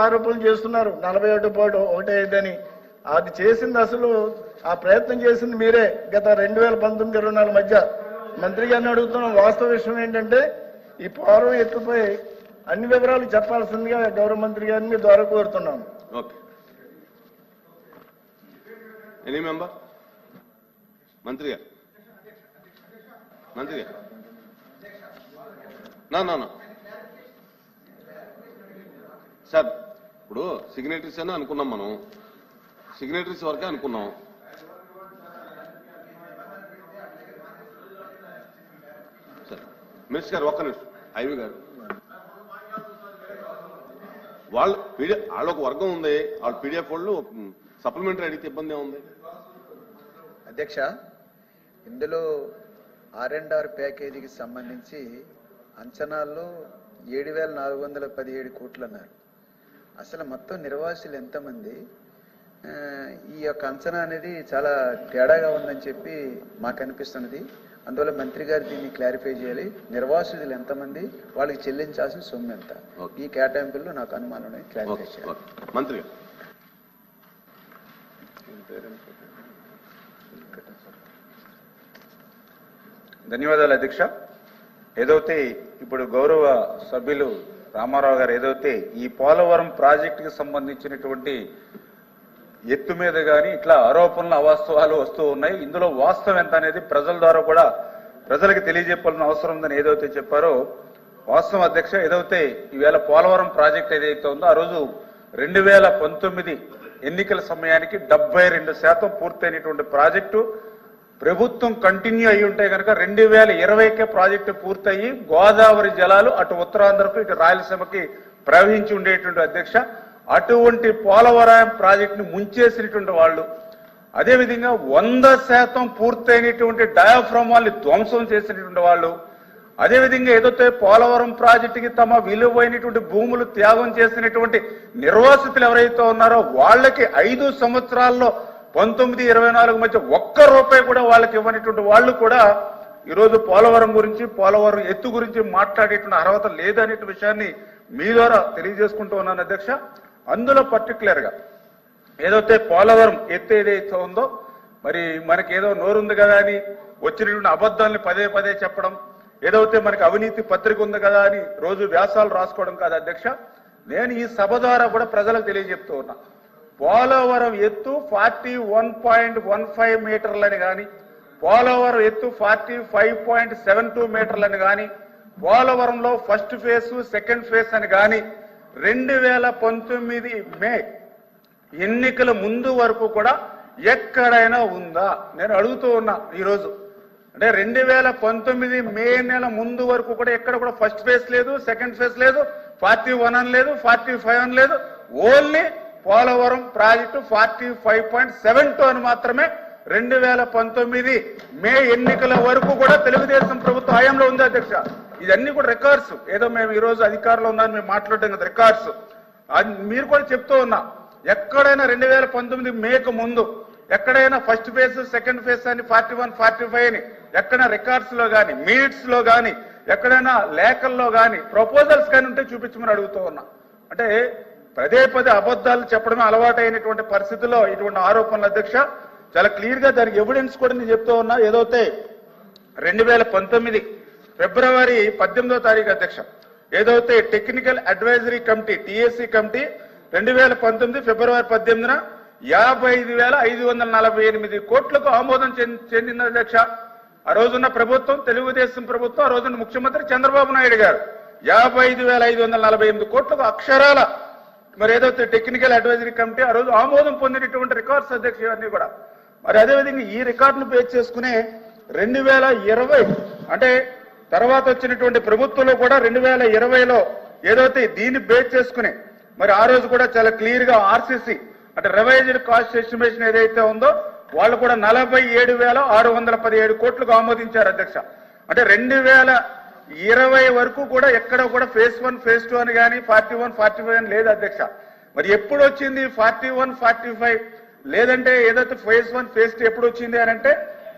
ఆరోపణలు చేస్తున్నారు 41.1 అది చేసింది అసలు ఆ ప్రయత్నం చేసింది మీరే గత 2019-24 మధ్య మంత్రి గారిని అడుగుతున్నాం. వాస్తవ విషయం ఏంటంటే ఈ పోలవరం ఎత్తుపై అన్ని వివరాలు చెప్పాల్సిందిగా గౌరవ మంత్రి గారిని మీ ద్వారా కోరుతున్నాం. ఓకే, ఎనీ మెంబర్ మంత్రి గారు నా సార్, ఇప్పుడు సిగ్నేటరీస్ అని అనుకున్నాం, మనం సిగ్నేటరీస్ వరకే అనుకున్నాం. సార్ మినిస్టర్ గారు ఒక్క నిమిషం, ఐవి గారు వాళ్ళొక వర్గం ఉంది, వాళ్ళ పీడిఎఫ్ వాళ్ళు సప్లిమెంటరీ అడిగితే ఇబ్బంది ఉంది. అధ్యక్ష, ఇందులో R&R ప్యాకేజీకి సంబంధించి అంచనాల్లో 7,417 కోట్లు అన్నారు. అసలు మొత్తం నిర్వాసితులు ఎంతమంది? ఈ యొక్క అంచనా అనేది చాలా తేడాగా ఉందని చెప్పి మాకు అనిపిస్తున్నది. అందువల్ల మంత్రి గారు దీన్ని క్లారిఫై చేయాలి. నిర్వాసితులు ఎంతమంది, వాళ్ళకి చెల్లించాల్సిన సొమ్ము ఎంత, ఈ కేటాయింపుల్లో నాకు అనుమానం క్లారిఫై చేయాలి. మంత్రి ధన్యవాదాలు అధ్యక్ష. ఏదైతే ఇప్పుడు గౌరవ సభ్యులు రామారావు గారు ఏదైతే ఈ పోలవరం ప్రాజెక్టుకి సంబంధించినటువంటి ఎత్తు మీద కానీ ఇట్లా ఆరోపణలు అవాస్తవాలు వస్తూ ఉన్నాయి, ఇందులో వాస్తవం ఎంత అనేది ప్రజల ద్వారా కూడా ప్రజలకు తెలియజెప్పాల్సిన అవసరం ఉందని ఏదైతే చెప్పారో వాస్తవం అధ్యక్ష. ఏదైతే ఈవేళ పోలవరం ప్రాజెక్ట్ ఏదైతే ఉందో ఆ రోజు 2019 ఎన్నికల సమయానికి 72% పూర్తయినటువంటి ప్రాజెక్టు ప్రభుత్వం కంటిన్యూ అయి ఉంటే కనుక 2020కే ప్రాజెక్టు పూర్తయి గోదావరి జలాలు అటు ఉత్తరాంధ్రకు ఇటు రాయలసీమకి ప్రవహించి ఉండేటువంటి అధ్యక్ష. అటువంటి పోలవరం ప్రాజెక్టుని ముంచేసినటువంటి వాళ్ళు, అదేవిధంగా 100% పూర్తయినటువంటి డయాఫ్రామ్ వాళ్ళని ధ్వంసం చేసినటువంటి వాళ్ళు, అదేవిధంగా ఏదైతే పోలవరం ప్రాజెక్టుకి తమ విలువైనటువంటి భూములు త్యాగం చేసినటువంటి నిర్వాసితులు ఎవరైతే ఉన్నారో వాళ్ళకి 5 సంవత్సరాల్లో 19-24 మధ్య ₹1 కూడా వాళ్ళకి ఇవ్వనటువంటి వాళ్ళు కూడా ఈరోజు పోలవరం గురించి, పోలవరం ఎత్తు గురించి మాట్లాడేటువంటి అర్హత లేదనే విషయాన్ని మీ ద్వారా తెలియజేసుకుంటూ ఉన్నాను అధ్యక్ష. అందులో పర్టికులర్ గా ఏదైతే పోలవరం ఎత్తు ఏదైతే ఉందో, మరి మనకి ఏదో నోరుంది కదా అని వచ్చినటువంటి అబద్ధాలని పదే చెప్పడం, ఏదైతే మనకి అవినీతి పత్రిక ఉంది కదా అని రోజు వ్యాసాలు రాసుకోవడం కాదు అధ్యక్ష. నేను ఈ సభ ద్వారా కూడా ప్రజలకు తెలియజెప్తూ ఉన్నా, పోలవరం ఎత్తు 41.15 మీటర్లని కానీ, పోలవరం ఎత్తు 45.72 మీటర్లని కానీ, పోలవరంలో ఫస్ట్ ఫేజ్ సెకండ్ ఫేజ్ అని కానీ 2019 మే ఎన్నికల ముందు వరకు కూడా ఎక్కడైనా ఉందా నేను అడుగుతూ ఉన్నా ఈరోజు. అంటే 2019 మే నెల ముందు వరకు కూడా ఎక్కడ కూడా ఫస్ట్ ఫేజ్ లేదు, సెకండ్ ఫేజ్ లేదు, 41 అని లేదు, 45 అని లేదు, ఓన్లీ పోలవరం ప్రాజెక్టు 45.72 అని మాత్రమే 2019 మే ఎన్నికల వరకు కూడా తెలుగుదేశం ప్రభుత్వ హయాంలో ఉంది అధ్యక్ష. ఇదన్నీ కూడా రికార్డ్స్, ఏదో మేము ఈ రోజు అధికారంలో ఉన్నామని మేము మాట్లాడటం కదా రికార్డ్స్. మీరు కూడా చెప్తూ ఉన్నా, ఎక్కడైనా 2019 మేకు ముందు ఎక్కడైనా ఫస్ట్ ఫేజ్ సెకండ్ ఫేజ్ అని 41, 45 అని ఎక్కడ రికార్డ్స్ లో కానీ, మినిట్స్ లో కానీ, ఎక్కడైనా లేఖల్లో కానీ, ప్రపోజల్స్ కానీ ఉంటే చూపించమని అడుగుతూ ఉన్నా. అంటే పదే అబద్ధాలు చెప్పడమే అలవాటైనటువంటి పరిస్థితుల్లో ఇటువంటి ఆరోపణలు అధ్యక్ష. చాలా క్లియర్ గా దానికి ఎవిడెన్స్ కూడా నేను చెప్తూ ఉన్నా. ఏదైతే 2019 ఫిబ్రవరి 18వ తారీఖు అధ్యక్ష, ఏదైతే technical advisory committee TAC committee 2019 ఫిబ్రవరి 18న 55,548 కోట్లకు ఆమోదం చెందింది అధ్యక్ష. ఆ రోజున్న ప్రభుత్వం తెలుగుదేశం ప్రభుత్వం, ఆ రోజున్న ముఖ్యమంత్రి చంద్రబాబు నాయుడు గారు 55,548 కోట్లకు అక్షరాల మరి ఏదైతే టెక్నికల్ అడ్వైజరీ కమిటీ ఆ రోజు ఆమోదం పొందినటువంటి రికార్డ్స్ అధ్యక్ష ఇవన్నీ కూడా. మరి అదేవిధంగా ఈ రికార్డును బేస్ చేసుకునే 2020 అంటే తర్వాత వచ్చినటువంటి ప్రభుత్వంలో కూడా 2020లో ఏదైతే దీన్ని బేస్ చేసుకునే మరి ఆ రోజు కూడా చాలా క్లియర్ గా RCC అంటే రివైజ్డ్ కాస్ట్ ఎస్టిమేషన్ ఏదైతే ఉందో వాళ్ళు కూడా 47,617 కోట్లకు ఆమోదించారు అధ్యక్ష. అంటే 2020 వరకు కూడా ఎక్కడ కూడా ఫేజ్ 1 ఫేజ్ 2 అని కానీ 41, 45 అని లేదు అధ్యక్ష. మరి ఎప్పుడు వచ్చింది 41, 45 లేదంటే ఏదైతే ఫేజ్ 1 ఫేజ్ 2 ఎప్పుడు వచ్చింది అని అంటే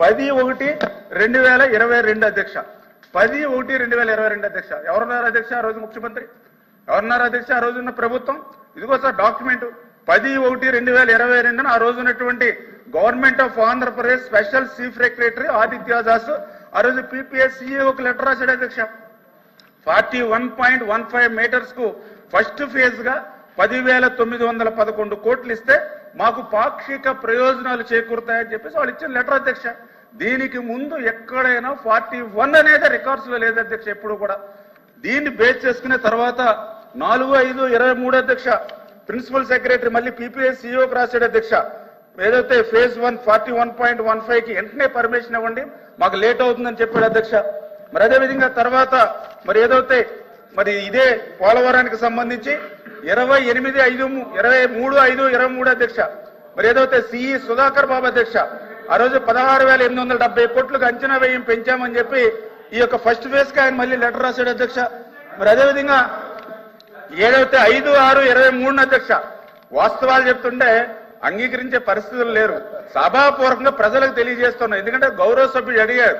10/1/2022 అధ్యక్ష. 10/1/2022 అధ్యక్ష. ఎవరున్నారు అధ్యక్ష ఆ రోజు ముఖ్యమంత్రి, ఎవరున్నారు అధ్యక్ష ఆ రోజున్న ప్రభుత్వం? ఇదిగో సార్ డాక్యుమెంట్ 10/1/2022 ఆ రోజు ఉన్నటువంటి government of Andhra Pradesh special chief secretary Aditya Das ఆ రోజు PPSCA ఒక లెటర్ రాశాడు అధ్యక్ష. 41.15 మీటర్స్ కు ఫస్ట్ ఫేజ్ గా 10,911 కోట్లు ఇస్తే మాకు పాక్షిక ప్రయోజనాలు చేకూరుతాయని చెప్పేసి వాళ్ళు ఇచ్చిన లెటర్ అధ్యక్ష. దీనికి ముందు ఎక్కడైనా 41 అనేది రికార్డ్స్ లో లేదు అధ్యక్ష ఎప్పుడు కూడా. దీన్ని బేస్ చేసుకునే తర్వాత 4/5/23 అధ్యక్ష ప్రిన్సిపల్ సెక్రటరీ మళ్ళీ PPSCOకి రాశాడు అధ్యక్ష. ఏదైతే ఫేజ్ 1 41.15 కి వెంటనే పర్మిషన్ ఇవ్వండి, మాకు లేట్ అవుతుందని చెప్పాడు అధ్యక్ష. మరి అదేవిధంగా తర్వాత మరి ఏదైతే మరి ఇదే పోలవరానికి సంబంధించి 23/5/23 అధ్యక్ష మరి ఏదైతే సిఈ సుధాకర్ బాబు అధ్యక్ష ఆ రోజు 16,870 కోట్లకు అంచనా వ్యయం పెంచామని చెప్పి ఈ యొక్క ఫస్ట్ ఫేజ్ కి ఆయన మళ్ళీ లెటర్ రాశాడు అధ్యక్ష. మరి అదేవిధంగా ఏదైతే 5/6/23 అధ్యక్ష వాస్తవాలు చెప్తుంటే అంగీకరించే పరిస్థితులు లేరు. సభాపూర్వకంగా ప్రజలకు తెలియజేస్తున్నాం. ఎందుకంటే గౌరవ సభ్యుడు అడిగారు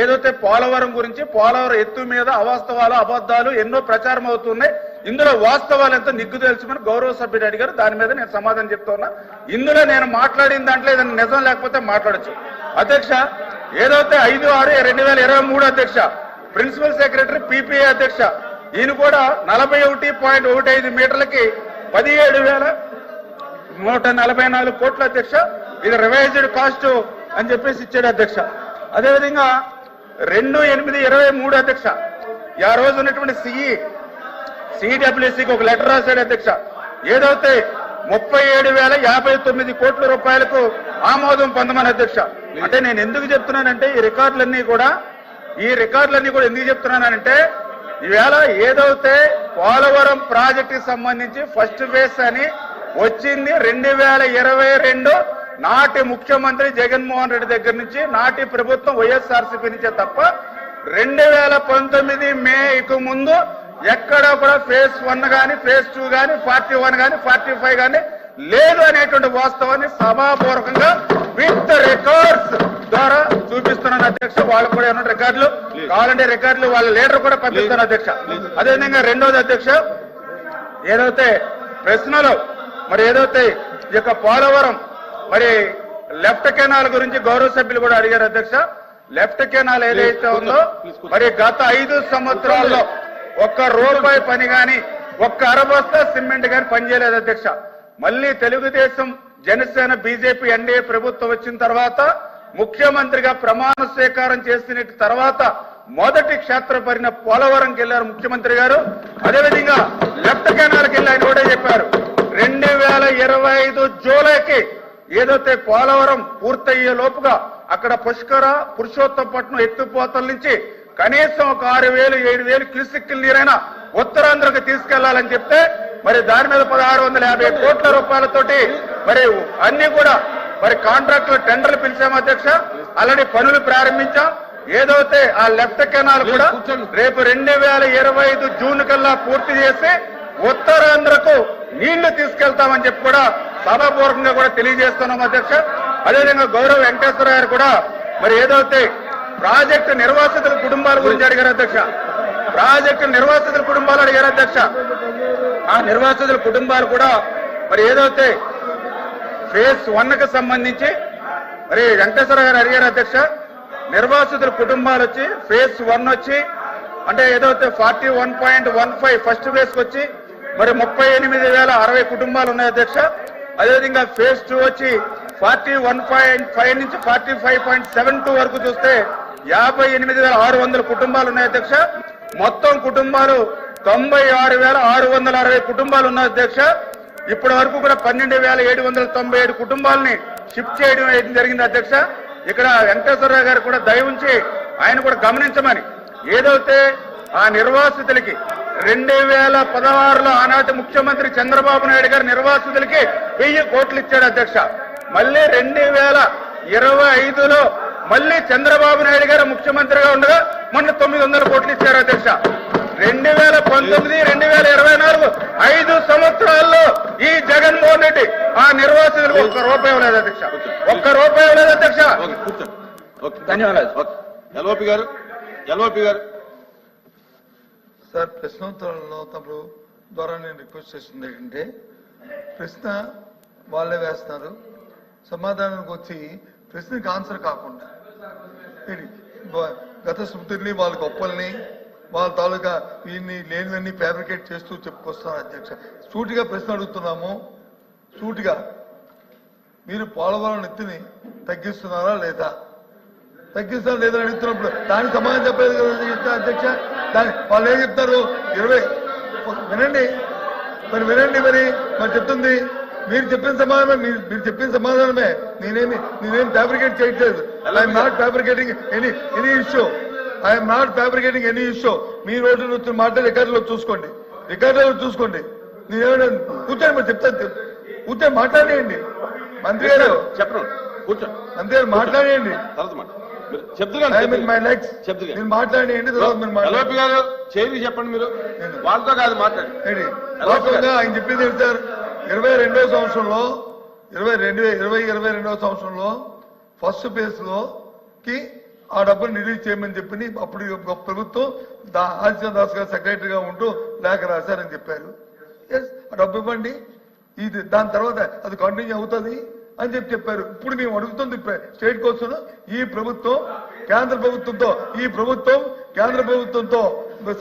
ఏదైతే పోలవరం గురించి, పోలవరం ఎత్తు మీద అవాస్తవాలు అబద్ధాలు ఎన్నో ప్రచారం అవుతున్నాయి, ఇందులో వాస్తవాలు ఎంత నిగ్గు తెలుసుమని గౌరవ సభ్యుడు అడిగారు. దాని మీద నేను సమాధానం చెప్తున్నా. ఇందులో నేను మాట్లాడిన దాంట్లో ఏదైనా నిజం లేకపోతే మాట్లాడచ్చు అధ్యక్ష. ఏదైతే 5/6/2023 అధ్యక్ష ప్రిన్సిపల్ సెక్రటరీ PPA అధ్యక్ష ఈయన కూడా 41.15 మీటర్లకి 17,144 కోట్ల అధ్యక్ష ఇది రివైజ్డ్ కాస్ట్ అని చెప్పేసి ఇచ్చాడు అధ్యక్ష. అదేవిధంగా 2/8/23 అధ్యక్ష ఆ రోజు ఉన్నటువంటి CWCకి ఒక లెటర్ రాశాడు అధ్యక్ష. ఏదైతే 37,059 కోట్ల రూపాయలకు ఆమోదం పొందమని అధ్యక్ష. అంటే నేను ఎందుకు చెప్తున్నానంటే ఈ రికార్డులన్నీ కూడా ఎందుకు చెప్తున్నానంటే ఈవేళ ఏదైతే పోలవరం ప్రాజెక్టుకి సంబంధించి ఫస్ట్ ఫేజ్ అని వచ్చింది 2022 నాటి ముఖ్యమంత్రి జగన్మోహన్ రెడ్డి దగ్గర నుంచి నాటి ప్రభుత్వం వైఎస్ఆర్సీపీ నుంచే తప్ప 2019 మేకు ముందు ఎక్కడా కూడా ఫేజ్ 1 గాని ఫేజ్ 2 గాని 41 గాని 45 గాని లేదు అనేటువంటి వాస్తవాన్ని సభాపూర్వకంగా విత్ రికార్డ్స్ ద్వారా చూపిస్తున్నాను అధ్యక్ష. వాళ్ళకు కూడా ఏమన్నా రికార్డులు కావాలంటే రికార్డులు వాళ్ళ లీడర్ కూడా పంపిస్తాను అధ్యక్ష. అదేవిధంగా రెండోది అధ్యక్ష ఏదైతే ప్రశ్నలో మరి ఏదైతే ఈ యొక్క పోలవరం మరి లెఫ్ట్ కెనాల్ గురించి గౌరవ సభ్యులు కూడా అడిగారు అధ్యక్ష. లెఫ్ట్ కెనాల్ ఏదైతే ఉందో మరి గత 5 సంవత్సరాల్లో ₹1 పని గాని ఒక్క అరబస్తా సిమెంట్ గాని పనిచేయలేదు అధ్యక్ష. మళ్ళీ తెలుగుదేశం జనసేన బీజేపీ ఎన్డీఏ ప్రభుత్వం వచ్చిన తర్వాత ముఖ్యమంత్రిగా ప్రమాణ స్వీకారం చేసిన తర్వాత మొదటి క్షేత్ర పరిణ పోలవరంకి వెళ్లారు ముఖ్యమంత్రి గారు. అదేవిధంగా లెఫ్ట్ కెనాల్కి వెళ్ళి ఆయన కూడా చెప్పారు 2025 జూలైకి ఏదైతే పోలవరం పూర్తయ్యే లోపుగా అక్కడ పురుషోత్తపట్నం ఎత్తిపోతల నుంచి కనీసం ఒక 6,000-7,000 క్యూసెక్కుల నీరైనా ఉత్తరాంధ్రకు తీసుకెళ్లాలని చెప్తే మరి దాని మీద 1,650 కోట్ల రూపాయలతోటి మరి అన్ని కూడా మరి కాంట్రాక్టులు టెండర్లు పిలిచాం అధ్యక్ష. ఆల్రెడీ పనులు ప్రారంభించాం. ఏదైతే ఆ లెఫ్ట్ కెనాల్ కూడా రేపు 2025 జూన్ కల్లా పూర్తి చేసి ఉత్తరాంధ్రకు నీళ్లు తీసుకెళ్తామని చెప్పి కూడా సభాపూర్వకంగా కూడా తెలియజేస్తున్నాం అధ్యక్ష. అదేవిధంగా గౌరవ వెంకటేశ్వర గారు కూడా మరి ఏదైతే ప్రాజెక్టు నిర్వాసితుల కుటుంబాల గురించి అడిగారు అధ్యక్ష. ప్రాజెక్టు నిర్వాసితుల కుటుంబాలు అడిగారు అధ్యక్ష. ఆ నిర్వాసితుల కుటుంబాలు కూడా మరి ఏదైతే ఫేజ్ 1కి సంబంధించి మరి వెంకటేశ్వర గారు అడిగారు అధ్యక్ష. నిర్వాసితుల కుటుంబాలు వచ్చి ఫేజ్ 1 వచ్చి అంటే ఏదైతే 41.15 ఫస్ట్ ఫేజ్ కి వచ్చి మరి 38,060 కుటుంబాలు ఉన్నాయి అధ్యక్ష. అదేవిధంగా ఫేజ్ 2 వచ్చి 41.5 నుంచి 45.72 వరకు చూస్తే 58,600 కుటుంబాలు ఉన్నాయి అధ్యక్ష. మొత్తం కుటుంబాలు 96,660 కుటుంబాలు ఉన్నాయి అధ్యక్ష. ఇప్పటి వరకు కూడా 12,797 కుటుంబాలని షిఫ్ట్ చేయడం జరిగింది అధ్యక్ష. ఇక్కడ వెంకటేశ్వరరావు గారు కూడా దయ ఉంచి ఆయన కూడా గమనించమని ఏదైతే ఆ నిర్వాసితులకి 2016లో ఆనాటి ముఖ్యమంత్రి చంద్రబాబు నాయుడు గారు నిర్వాసితులకి 1000 కోట్లు ఇచ్చాడు అధ్యక్ష. మళ్ళీ 2025లో మళ్ళీ చంద్రబాబు నాయుడు గారు ముఖ్యమంత్రిగా ఉండగా మొన్న 900 కోట్లు ఇచ్చారు అధ్యక్ష. 2019-2024 5 సంవత్సరాల్లో ఈ జగన్మోహన్ రెడ్డి ఆ నిర్వాసితులకు ₹1 ఇవ్వలేదు అధ్యక్ష. ₹1 ఇవ్వలేదు అధ్యక్ష. ధన్యవాదాలు. ఎల్ఓపి గారు సార్ ప్రశ్నోత్తరాల్లో తప్పుడు ద్వారా నేను రిక్వెస్ట్ చేస్తుంది ఏంటంటే ప్రశ్న వాళ్ళే వేస్తున్నారు, సమాధానానికి వచ్చి ప్రశ్నకి ఆన్సర్ కాకుండా గత స్మృతుల్ని వాళ్ళ గొప్పల్ని వాళ్ళ తాలూకా వీళ్ళని లేనివన్నీ ఫ్యాబ్రికేట్ చేస్తూ చెప్పుకొస్తున్నారు. అధ్యక్ష, సూటిగా ప్రశ్న అడుగుతున్నాము. సూటిగా మీరు పోలవరం ఎత్తుని తగ్గిస్తున్నారా లేదా, తగ్గిస్తారా లేదా అడుగుతున్నప్పుడు దానికి సమాధానం చెప్పలేదు కదా అధ్యక్ష. దాని వాళ్ళు ఏం చెప్తారు? 20 వినండి మరి చెప్తుంది మీరు చెప్పిన సమాధానం, మీరు చెప్పిన సమాధానమే. నేనేం ఫ్యాబ్రికేట్ చేయట్లేదు. I'm not fabricating any issue. I'm not fabricating any issue. Me road వచ్చిన మాట రికార్డులో చూసుకోండి. నేనేమైనా కూర్చొని మరి చెప్తాను. కూర్చొని మాట్లాడేయండి మంత్రి గారు. చెప్పండి, కూర్చోండి. మంత్రి గారు మాట్లాడేయండి. మై లెగ్స్ మీరు మాట్లాడేయండి. ఎల్ఓపి గారు చేరి చెప్పండి. మీరు వాళ్ళతో కాదు మాట్లాడండి. వాస్తవంగా ఆయన చెప్పింది ఏంటి సార్, 22వ సంవత్సరంలో 22వ సంవత్సరంలో ఫస్ట్ ఫేజ్ లోకి ఆ డబ్బులు రిలీజ్ చేయమని చెప్పి అప్పుడు ప్రభుత్వం ఆదిత్య దాస్ గారు సెక్రటరీగా ఉంటూ లేఖ రాశారని చెప్పారు. ఆ డబ్బు ఇవ్వండి, ఇది దాని తర్వాత అది కంటిన్యూ అవుతుంది అని చెప్పారు. ఇప్పుడు మేము అడుగుతుంది స్టేట్ కోసం ఈ ప్రభుత్వం కేంద్ర ప్రభుత్వంతో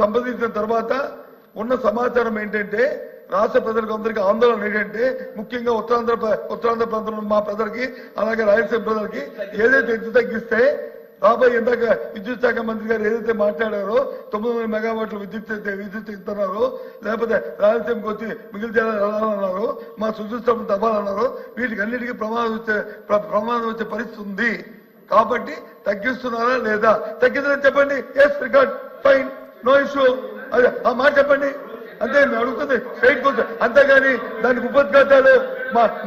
సంప్రదించిన తర్వాత ఉన్న సమాచారం ఏంటంటే, రాష్ట్ర ప్రజలకు అందరికీ ఆందోళన ఏంటంటే, ముఖ్యంగా ఉత్తరాంధ్ర ప్రాంతంలో మా ప్రజలకి అలాగే రాయలసీమ ప్రజలకి ఏదైతే ఎత్తు తగ్గిస్తే రాబోయే ఇందాక విద్యుత్ శాఖ మంత్రి గారు ఏదైతే మాట్లాడారో 900 మెగావాట్ల విద్యుత్ ఇస్తున్నారో, లేకపోతే రాయలసీమకి వచ్చి మిగిలిన జిల్లాలు వెళ్ళాలన్నారో, మా సుదృష్టం తవ్వాలన్నారో, వీటికి అన్నిటికీ ప్రమాదం వచ్చే పరిస్థితి ఉంది. కాబట్టి తగ్గిస్తున్నారా లేదా, తగ్గిందని చెప్పండి. Yes, record, fine, no issue. అదే ఆ మాట చెప్పండి. అంతే మేము అడుగుతుంది స్టేట్ కోసం. అంతేగాని దానికి ఉపద్ఘాతాలు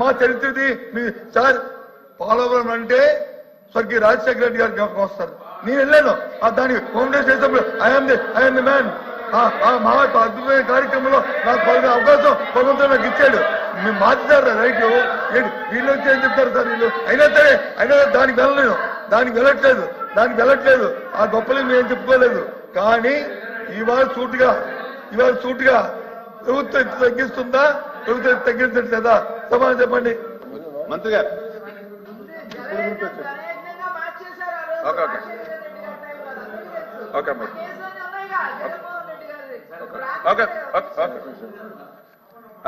మా చరిత్రది మీ సార్. పోలవరం అంటే స్వర్గీయ రాజశేఖర రెడ్డి గారు జ్ఞాపకం వస్తారు. నేను వెళ్ళాను దానికి హోమ్ డేస్ చేసినప్పుడు ఐఎమ్ ది మ్యాన్. మా అద్భుతమైన కార్యక్రమంలో నాకు అవకాశం భగవంతుడు నాకు ఇచ్చాడు. మేము మార్చారు రైట్. వీళ్ళు వచ్చి ఏం చెప్తారు సార్ వీళ్ళు? అయినా దానికి వెళ్ళట్లేదు. ఆ గొప్పలు మేము చెప్పుకోలేదు. కానీ ఇవాళ సూటిగా ప్రభుత్వం తగ్గిస్తుందా, ప్రభుత్వం తగ్గించట్లేదా? సమాధానం చెప్పండి మంత్రి గారు.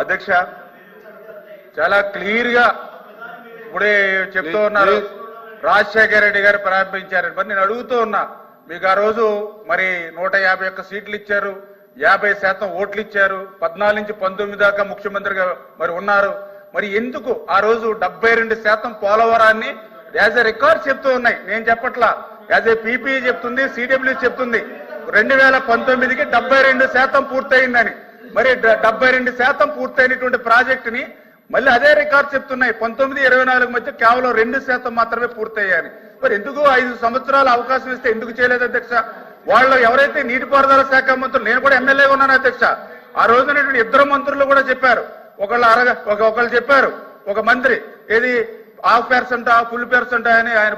అధ్యక్ష, చాలా క్లియర్ గా ఇప్పుడే చెప్తూ ఉన్నారు. రాజశేఖర రెడ్డి గారు ప్రారంభించారని మరి నేను అడుగుతూ ఉన్నా, మీకు ఆ రోజు మరి 151 సీట్లు ఇచ్చారు, 50% ఓట్లు ఇచ్చారు, 14 నుంచి 19 దాకా ముఖ్యమంత్రిగా మరి ఉన్నారు. మరి ఎందుకు ఆ రోజు 72% పోలవరాన్ని యాజ్ ఎ రికార్డ్ చెప్తూ ఉన్నాయి? నేను చెప్పట్లా, యాజ్ ఏ పీపీ చెప్తుంది, సిడబ్ల్యూ చెప్తుంది 2019కి 72% పూర్తయిందని. మరి 72% పూర్తయినటువంటి ప్రాజెక్టుని మళ్ళీ అదే రికార్డ్ చెప్తున్నాయి. 19-24 మధ్య కేవలం 2% మాత్రమే పూర్తయ్యాయని. మరి ఎందుకు 5 సంవత్సరాల అవకాశం ఇస్తే ఎందుకు చేయలేదు అధ్యక్ష? వాళ్ళు ఎవరైతే నీటిపారుదల శాఖ మంత్రులు, నేను కూడా ఎమ్మెల్యేగా ఉన్నాను అధ్యక్ష, ఆ రోజునటువంటి 2 మంత్రులు కూడా చెప్పారు. ఒకళ్ళు చెప్పారు, ఒక మంత్రి ఏది 50% ఫుల్ % అని ఆయన